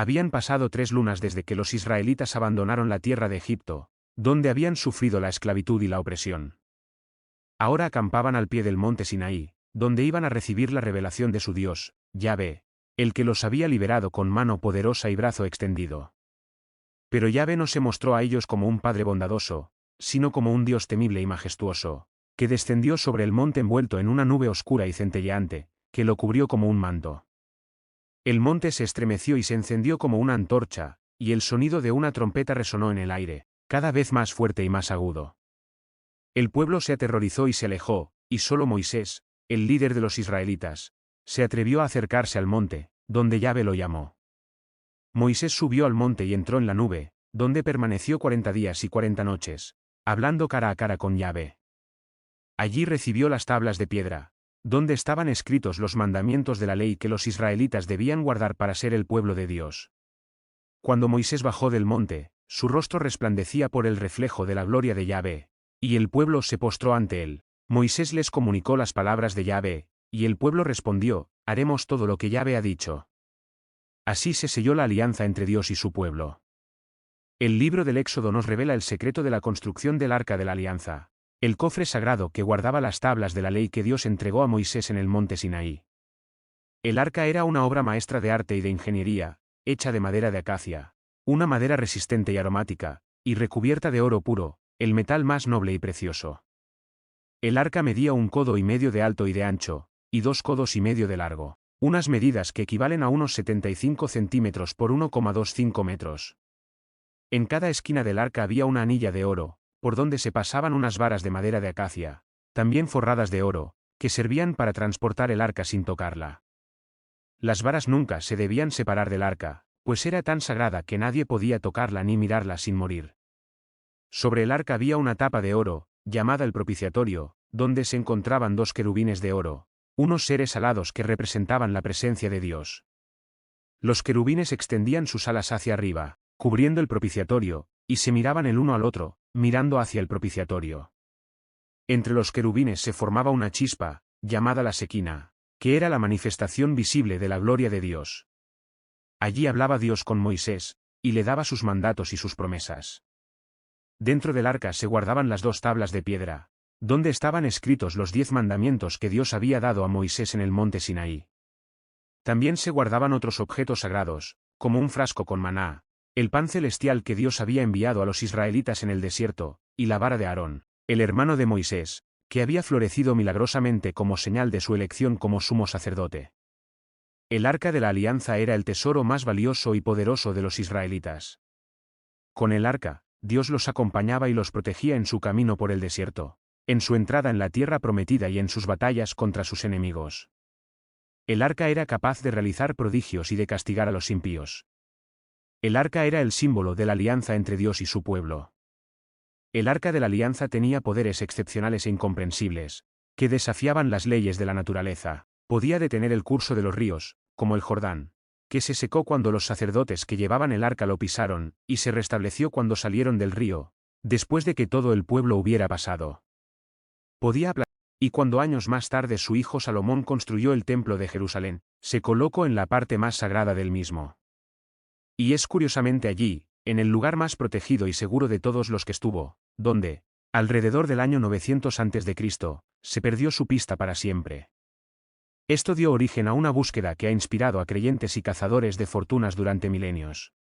Habían pasado 3 lunas desde que los israelitas abandonaron la tierra de Egipto, donde habían sufrido la esclavitud y la opresión. Ahora acampaban al pie del monte Sinaí, donde iban a recibir la revelación de su Dios, Yahvé, el que los había liberado con mano poderosa y brazo extendido. Pero Yahvé no se mostró a ellos como un Padre bondadoso, sino como un Dios temible y majestuoso, que descendió sobre el monte envuelto en una nube oscura y centelleante, que lo cubrió como un manto. El monte se estremeció y se encendió como una antorcha, y el sonido de una trompeta resonó en el aire, cada vez más fuerte y más agudo. El pueblo se aterrorizó y se alejó, y solo Moisés, el líder de los israelitas, se atrevió a acercarse al monte, donde Yahvé lo llamó. Moisés subió al monte y entró en la nube, donde permaneció 40 días y 40 noches, hablando cara a cara con Yahvé. Allí recibió las tablas de piedra, donde estaban escritos los mandamientos de la ley que los israelitas debían guardar para ser el pueblo de Dios. Cuando Moisés bajó del monte, su rostro resplandecía por el reflejo de la gloria de Yahvé, y el pueblo se postró ante él. Moisés les comunicó las palabras de Yahvé, y el pueblo respondió: haremos todo lo que Yahvé ha dicho. Así se selló la alianza entre Dios y su pueblo. El libro del Éxodo nos revela el secreto de la construcción del Arca de la Alianza, el cofre sagrado que guardaba las tablas de la ley que Dios entregó a Moisés en el monte Sinaí. El arca era una obra maestra de arte y de ingeniería, hecha de madera de acacia, una madera resistente y aromática, y recubierta de oro puro, el metal más noble y precioso. El arca medía 1,5 codos de alto y de ancho, y 2,5 codos de largo, unas medidas que equivalen a unos 75 centímetros por 1,25 metros. En cada esquina del arca había una anilla de oro, por donde se pasaban unas varas de madera de acacia, también forradas de oro, que servían para transportar el arca sin tocarla. Las varas nunca se debían separar del arca, pues era tan sagrada que nadie podía tocarla ni mirarla sin morir. Sobre el arca había una tapa de oro, llamada el propiciatorio, donde se encontraban 2 querubines de oro, unos seres alados que representaban la presencia de Dios. Los querubines extendían sus alas hacia arriba, cubriendo el propiciatorio, y se miraban el uno al otro, mirando hacia el propiciatorio. Entre los querubines se formaba una chispa, llamada la Sequina, que era la manifestación visible de la gloria de Dios. Allí hablaba Dios con Moisés, y le daba sus mandatos y sus promesas. Dentro del arca se guardaban las 2 tablas de piedra, donde estaban escritos los 10 mandamientos que Dios había dado a Moisés en el monte Sinaí. También se guardaban otros objetos sagrados, como un frasco con maná, el pan celestial que Dios había enviado a los israelitas en el desierto, y la vara de Aarón, el hermano de Moisés, que había florecido milagrosamente como señal de su elección como sumo sacerdote. El arca de la alianza era el tesoro más valioso y poderoso de los israelitas. Con el arca, Dios los acompañaba y los protegía en su camino por el desierto, en su entrada en la tierra prometida y en sus batallas contra sus enemigos. El arca era capaz de realizar prodigios y de castigar a los impíos. El arca era el símbolo de la alianza entre Dios y su pueblo. El arca de la alianza tenía poderes excepcionales e incomprensibles, que desafiaban las leyes de la naturaleza. Podía detener el curso de los ríos, como el Jordán, que se secó cuando los sacerdotes que llevaban el arca lo pisaron, y se restableció cuando salieron del río, después de que todo el pueblo hubiera pasado. Podía aplastar, y cuando años más tarde su hijo Salomón construyó el templo de Jerusalén, se colocó en la parte más sagrada del mismo. Y es curiosamente allí, en el lugar más protegido y seguro de todos los que estuvo, donde, alrededor del año 900 a.C., se perdió su pista para siempre. Esto dio origen a una búsqueda que ha inspirado a creyentes y cazadores de fortunas durante milenios.